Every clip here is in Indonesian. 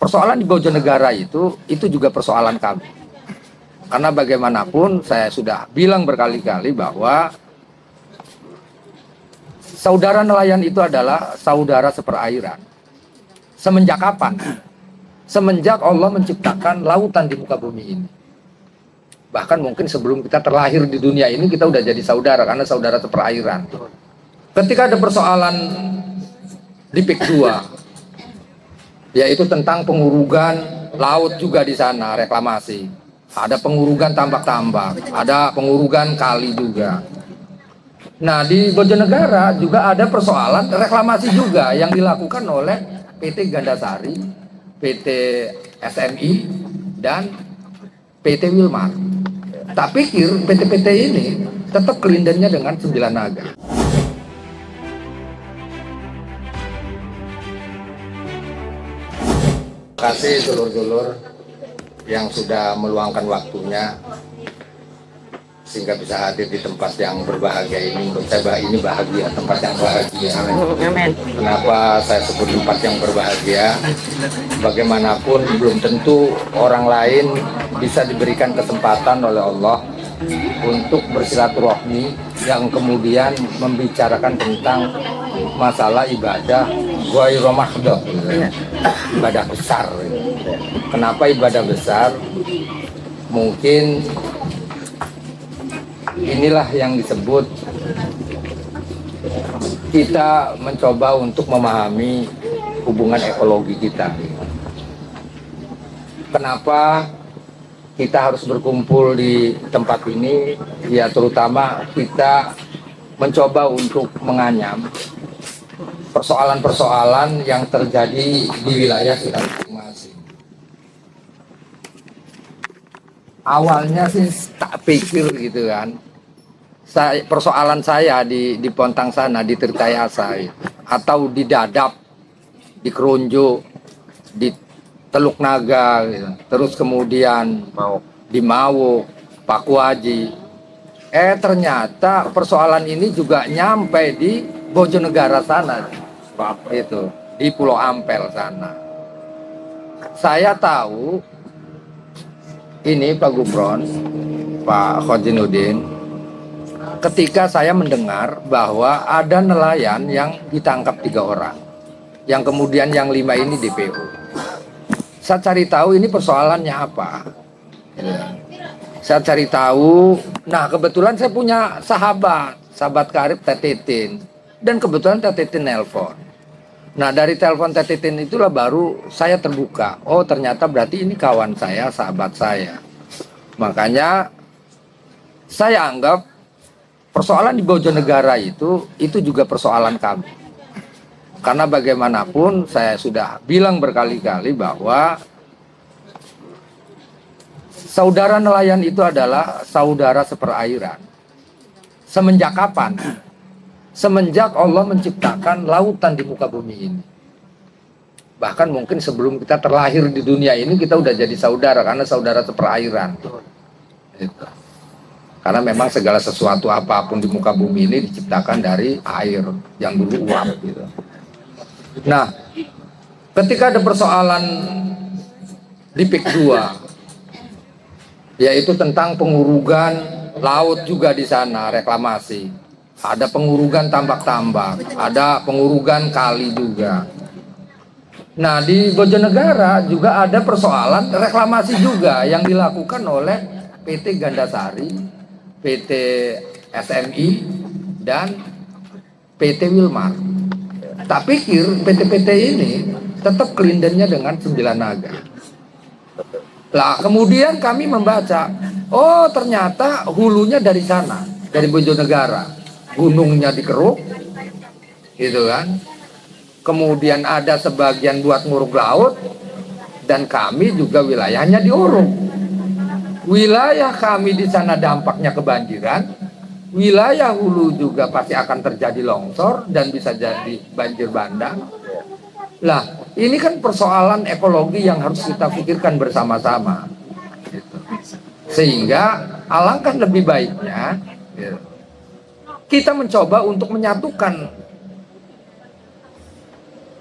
persoalan di Bojonegara itu juga persoalan kami. Karena bagaimanapun saya sudah bilang berkali-kali bahwa saudara nelayan itu adalah saudara seperairan. Semenjak kapan? Semenjak Allah menciptakan lautan di muka bumi ini. Bahkan mungkin sebelum kita terlahir di dunia ini kita udah jadi saudara, karena saudara seperairan. Ketika ada persoalan di PIK 2, yaitu tentang pengurugan laut juga di sana, reklamasi. Ada pengurugan tambak-tambak, ada pengurugan kali juga. Nah, di Bojonegara juga ada persoalan reklamasi juga yang dilakukan oleh PT Gandasari, PT SMI, dan PT Wilmar. Tak pikir PT-PT ini tetap kelindannya dengan 9 naga. Terima kasih dulur-dulur yang sudah meluangkan waktunya sehingga bisa hadir di tempat yang berbahagia ini. Menurut saya ini bahagia, tempat yang bahagia. Amin. Kenapa saya sebut tempat yang berbahagia? Bagaimanapun belum tentu orang lain bisa diberikan kesempatan oleh Allah untuk bersilaturahmi yang kemudian membicarakan tentang masalah ibadah ghairu mahdhah, ibadah besar. Kenapa ibadah besar? Mungkin inilah yang disebut kita mencoba untuk memahami hubungan ekologi kita. Kenapa kita harus berkumpul di tempat ini? Ya, terutama kita mencoba untuk menganyam persoalan-persoalan yang terjadi di wilayah kita masing-masing. Awalnya sih tak pikir gitu kan, persoalan saya di Pontang sana, di Tirtayasa atau di Dadap, di Kronjo, di Teluk Naga gitu. Terus kemudian di Mawo, Pakuaji. Ternyata persoalan ini juga nyampe di Bojonegara sana, itu di Pulau Ampel sana. Saya tahu ini Pak Gufron, Pak Khojinuddin, ketika saya mendengar bahwa ada nelayan yang ditangkap 3 orang, yang kemudian yang 5 ini DPO. Saya cari tahu ini persoalannya apa. Saya cari tahu, nah kebetulan saya punya sahabat karib Teh Titin, dan kebetulan Teh Titin nelpon. Nah, dari telepon Teh Titin itulah baru saya terbuka. Oh, ternyata berarti ini kawan saya, sahabat saya. Makanya saya anggap persoalan di Bojonegara itu juga persoalan kami. Karena bagaimanapun saya sudah bilang berkali-kali bahwa saudara nelayan itu adalah saudara seperairan. Semenjak kapan? Semenjak Allah menciptakan lautan di muka bumi ini. Bahkan mungkin sebelum kita terlahir di dunia ini kita udah jadi saudara, karena saudara seperairan. Gitu. Karena memang segala sesuatu apapun di muka bumi ini diciptakan dari air yang dulu uap gitu. Nah, ketika ada persoalan di PIK 2, yaitu tentang pengurugan laut juga di sana, reklamasi. Ada pengurugan tambak-tambak, ada pengurugan kali juga. Nah, di Bojonegara juga ada persoalan reklamasi juga yang dilakukan oleh PT Gandasari, PT SMI, dan PT Wilmar. Tak pikir PT-PT ini tetap kelindannya dengan 9 naga. Lah, kemudian kami membaca, oh ternyata hulunya dari sana, dari Bojonegara. Gunungnya dikeruk, gitu kan. Kemudian ada sebagian buat nguruk laut, dan kami juga wilayahnya diuruk. Wilayah kami di sana dampaknya kebanjiran, wilayah hulu juga pasti akan terjadi longsor dan bisa jadi banjir bandang. Lah, ini kan persoalan ekologi yang harus kita pikirkan bersama-sama. Gitu. Sehingga alangkah lebih baiknya gitu, kita mencoba untuk menyatukan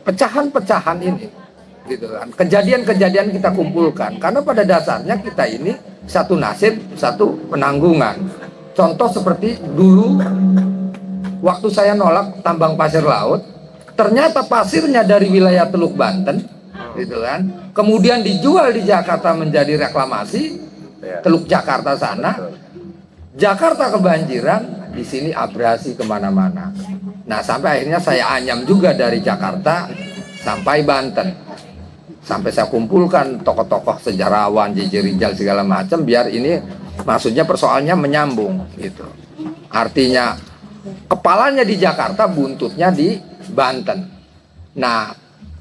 pecahan-pecahan ini gitu kan. Kejadian-kejadian kita kumpulkan karena pada dasarnya kita ini satu nasib, satu penanggungan. Contoh seperti dulu waktu saya nolak tambang pasir laut, ternyata pasirnya dari wilayah Teluk Banten, gitu kan. Kemudian dijual di Jakarta menjadi reklamasi, Teluk Jakarta sana. Jakarta kebanjiran, di sini abrasi kemana-mana. Nah sampai akhirnya saya anyam juga dari Jakarta sampai Banten. Sampai saya kumpulkan tokoh-tokoh sejarawan, J.J. Rizal segala macam, biar ini maksudnya persoalannya menyambung gitu. Artinya kepalanya di Jakarta, buntutnya di Banten. Nah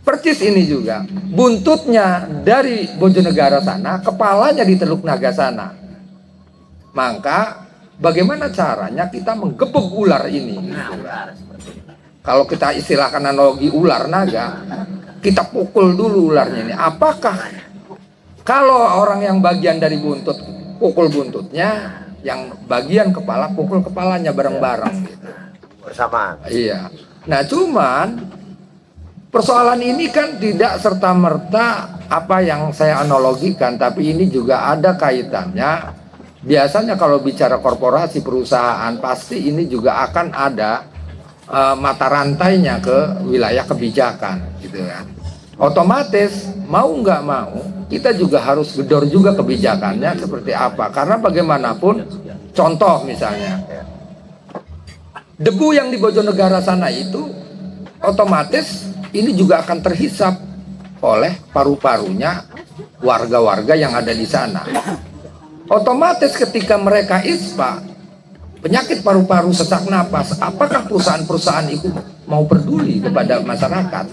percis ini juga, buntutnya dari Bojonegara sana, kepalanya di Teluk Naga sana. Maka bagaimana caranya kita menggebuk ular ini? Kalau kita istilahkan analogi ular naga, kita pukul dulu ularnya ini. Apakah kalau orang yang bagian dari buntut pukul buntutnya, yang bagian kepala pukul kepalanya bareng-bareng gitu. Bersamaan. Iya. Nah cuman persoalan ini kan tidak serta-merta apa yang saya analogikan, tapi ini juga ada kaitannya. Biasanya kalau bicara korporasi perusahaan, pasti ini juga akan ada mata rantainya ke wilayah kebijakan, gitu kan. Otomatis mau nggak mau kita juga harus gedor juga kebijakannya seperti apa. Karena bagaimanapun, contoh misalnya debu yang di Bojonegara sana itu otomatis ini juga akan terhisap oleh paru-parunya warga-warga yang ada di sana. Otomatis ketika mereka ispa penyakit paru-paru, sesak napas, apakah perusahaan-perusahaan itu mau peduli kepada masyarakat?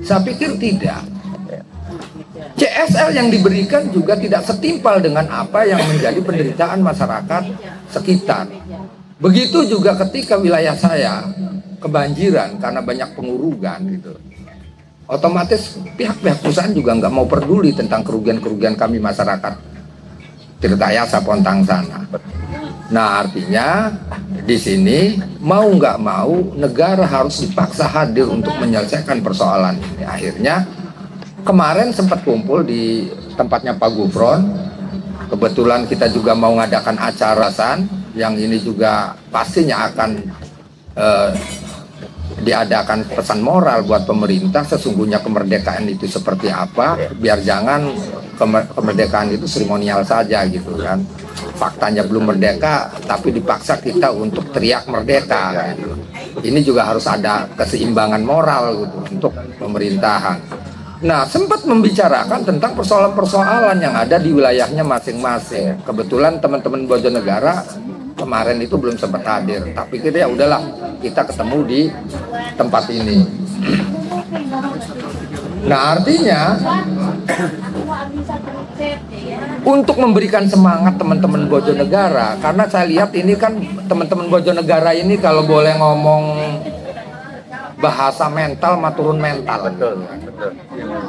Saya pikir tidak. CSR yang diberikan juga tidak setimpal dengan apa yang menjadi penderitaan masyarakat sekitar. Begitu juga ketika wilayah saya kebanjiran karena banyak pengurugan gitu. Otomatis pihak-pihak perusahaan juga nggak mau peduli tentang kerugian-kerugian kami masyarakat Tirtayasa Pontang sana. Nah artinya di sini mau nggak mau negara harus dipaksa hadir untuk menyelesaikan persoalan ini. Akhirnya kemarin sempat kumpul di tempatnya Pak Gufron. Kebetulan kita juga mau ngadakan acara yang ini juga pastinya akan diadakan pesan moral buat pemerintah. Sesungguhnya kemerdekaan itu seperti apa, biar jangan kemerdekaan itu seremonial saja gitu kan. Faktanya belum merdeka tapi dipaksa kita untuk teriak merdeka gitu. Ini juga harus ada keseimbangan moral gitu untuk pemerintahan. Nah sempat membicarakan tentang persoalan-persoalan yang ada di wilayahnya masing-masing. Kebetulan teman-teman Bojonegara kemarin itu belum sempat hadir, tapi kita ya udahlah, kita ketemu di tempat ini. Nah artinya untuk memberikan semangat teman-teman Bojonegara, karena saya lihat ini kan teman-teman Bojonegara ini kalau boleh ngomong bahasa mental mah turun mental. Betul.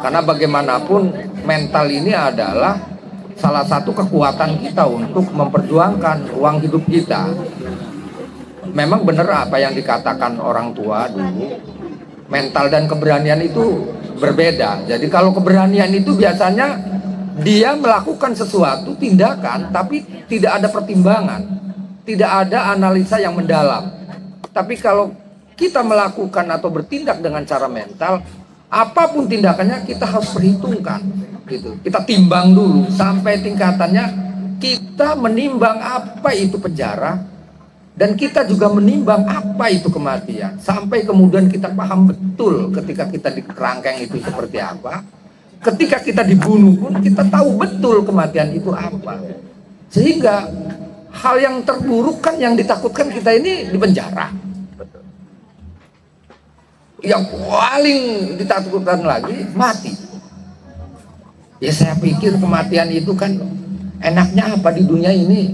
Karena bagaimanapun mental ini adalah salah satu kekuatan kita untuk memperjuangkan ruang hidup kita. Memang benar apa yang dikatakan orang tua dulu, mental dan keberanian itu berbeda. Jadi kalau keberanian itu biasanya dia melakukan sesuatu tindakan tapi tidak ada pertimbangan, tidak ada analisa yang mendalam. Tapi kalau kita melakukan atau bertindak dengan cara mental, apapun tindakannya kita harus perhitungkan gitu. Kita timbang dulu sampai tingkatannya kita menimbang apa itu penjara, dan kita juga menimbang apa itu kematian, sampai kemudian kita paham betul ketika kita di kerangkeng itu seperti apa. Ketika kita dibunuh pun kita tahu betul kematian itu apa. Sehingga hal yang terburuk kan yang ditakutkan kita ini di penjara. Yang paling ditakutkan lagi mati. Ya saya pikir kematian itu kan enaknya apa di dunia ini?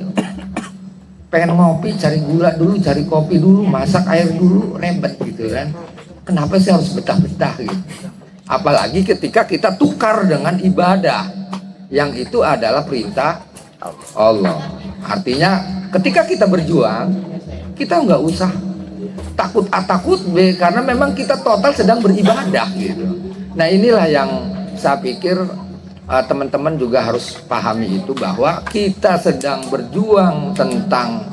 Pengen ngopi, cari gula dulu, cari kopi dulu, masak air dulu, ribet gitu kan. Kenapa sih harus betah-betah gitu? Apalagi ketika kita tukar dengan ibadah, yang itu adalah perintah Allah. Artinya ketika kita berjuang, kita nggak usah takut A takut B, karena memang kita total sedang beribadah gitu. Nah inilah yang saya pikir teman-teman juga harus pahami itu, bahwa kita sedang berjuang tentang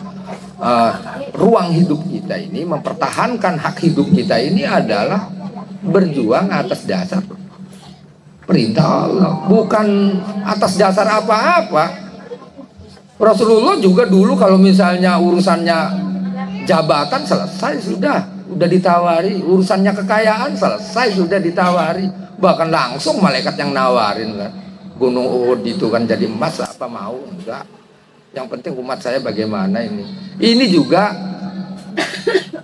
ruang hidup kita ini, mempertahankan hak hidup kita ini adalah berjuang atas dasar perintah Allah, bukan atas dasar apa-apa. Rasulullah juga dulu kalau misalnya urusannya jabatan selesai sudah ditawari, urusannya kekayaan selesai sudah ditawari, bahkan langsung malaikat yang nawarin kan. Gunung Uhud itu kan jadi emas, apa mau enggak, yang penting umat saya bagaimana ini. Ini juga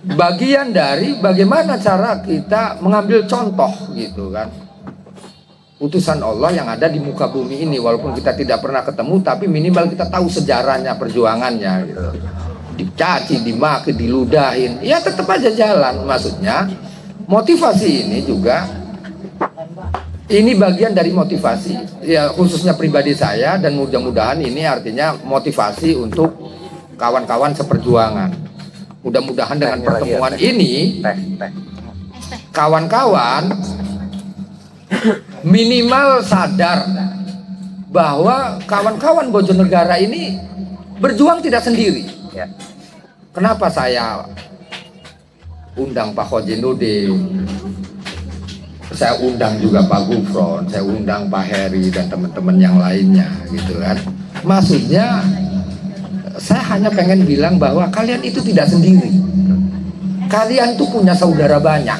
bagian dari bagaimana cara kita mengambil contoh gitu kan, utusan Allah yang ada di muka bumi ini. Walaupun kita tidak pernah ketemu, tapi minimal kita tahu sejarahnya, perjuangannya gitu. Dicaci, dimaki, diludahin, ya tetap aja jalan. Maksudnya motivasi ini juga, ini bagian dari motivasi ya, khususnya pribadi saya, dan mudah-mudahan ini artinya motivasi untuk kawan-kawan seperjuangan. Mudah-mudahan dengan pertemuan ini kawan-kawan minimal sadar bahwa kawan-kawan Bojonegara ini berjuang tidak sendiri. Kenapa saya undang Pak Khojinuddin, saya undang juga Pak Gufron, saya undang Pak Heri dan teman-teman yang lainnya gitu kan. Maksudnya saya hanya pengen bilang bahwa kalian itu tidak sendiri. Kalian tuh punya saudara banyak.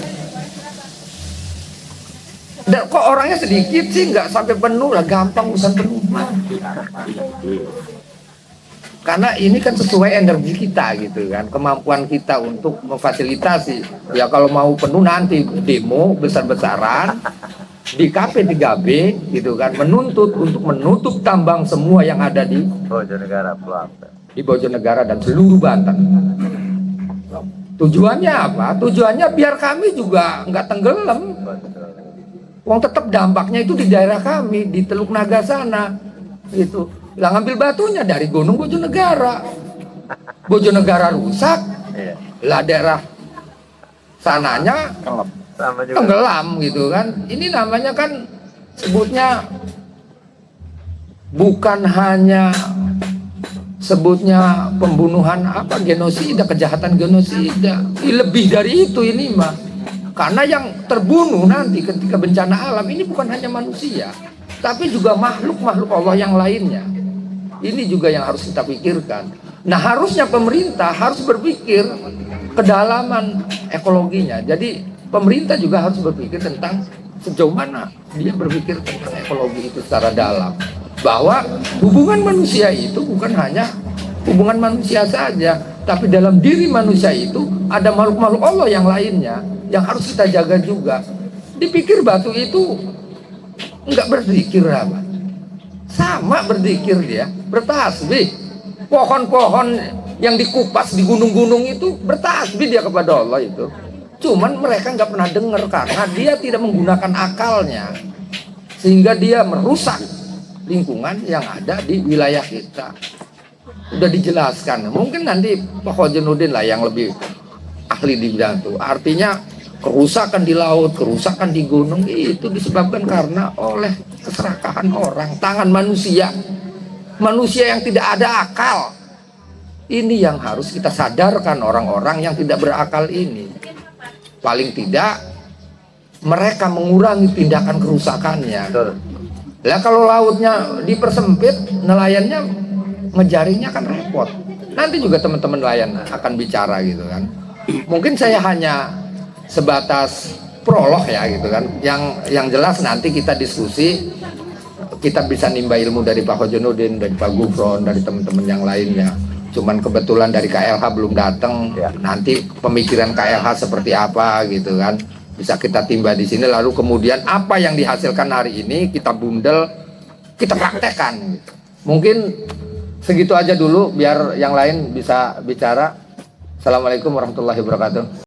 Dan kok orangnya sedikit sih, nggak sampai penuh lah, gampang urusan penuh mah. Karena ini kan sesuai energi kita gitu kan, kemampuan kita untuk memfasilitasi. Ya kalau mau penuh nanti demo besar-besaran di KP3B gitu kan, menuntut untuk menutup tambang semua yang ada di Bojonegara dan seluruh Banten. Tujuannya apa? Tujuannya biar kami juga nggak tenggelam. Wong tetap dampaknya itu di daerah kami, di Teluk Naga sana gitu. Lah ngambil batunya dari Gunung Bojonegara. Bojonegara rusak, lah daerah sananya tenggelam gitu kan. Ini namanya kan sebutnya bukan hanya sebutnya pembunuhan apa, genosida, kejahatan genosida. Lebih dari itu ini mah. Karena yang terbunuh nanti ketika bencana alam ini bukan hanya manusia, tapi juga makhluk-makhluk Allah yang lainnya. Ini juga yang harus kita pikirkan. Nah harusnya pemerintah harus berpikir kedalaman ekologinya. Jadi pemerintah juga harus berpikir tentang sejauh mana dia berpikir tentang ekologi itu secara dalam. Bahwa hubungan manusia itu bukan hanya hubungan manusia saja, tapi dalam diri manusia itu ada makhluk-makhluk Allah yang lainnya yang harus kita jaga juga. Dipikir batu itu enggak berzikir apa? Sama berzikir dia, bertasbih. Pohon-pohon yang dikupas di gunung-gunung itu bertasbih dia kepada Allah itu. Cuman mereka nggak pernah dengar karena dia tidak menggunakan akalnya, sehingga dia merusak lingkungan yang ada di wilayah kita. Udah dijelaskan. Mungkin nanti Pak Khojinuddin lah yang lebih ahli di bidang itu. Artinya kerusakan di laut, kerusakan di gunung itu disebabkan karena oleh keserakahan orang, tangan manusia. Manusia yang tidak ada akal. Ini yang harus kita sadarkan orang-orang yang tidak berakal ini. Paling tidak mereka mengurangi tindakan kerusakannya. Lah kalau lautnya dipersempit, nelayannya ngejaringnya kan repot. Nanti juga teman-teman nelayan akan bicara gitu kan. Mungkin saya hanya sebatas prolog ya gitu kan. Yang jelas nanti kita diskusi, kita bisa nimba ilmu dari Pak Khojinuddin, dari Pak Gufron, dari teman-teman yang lainnya. Cuman kebetulan dari KLH belum datang. Nanti pemikiran KLH seperti apa gitu kan, bisa kita timba di sini. Lalu kemudian apa yang dihasilkan hari ini kita bundel, kita praktekkan. Mungkin segitu aja dulu biar yang lain bisa bicara. Assalamualaikum warahmatullahi wabarakatuh.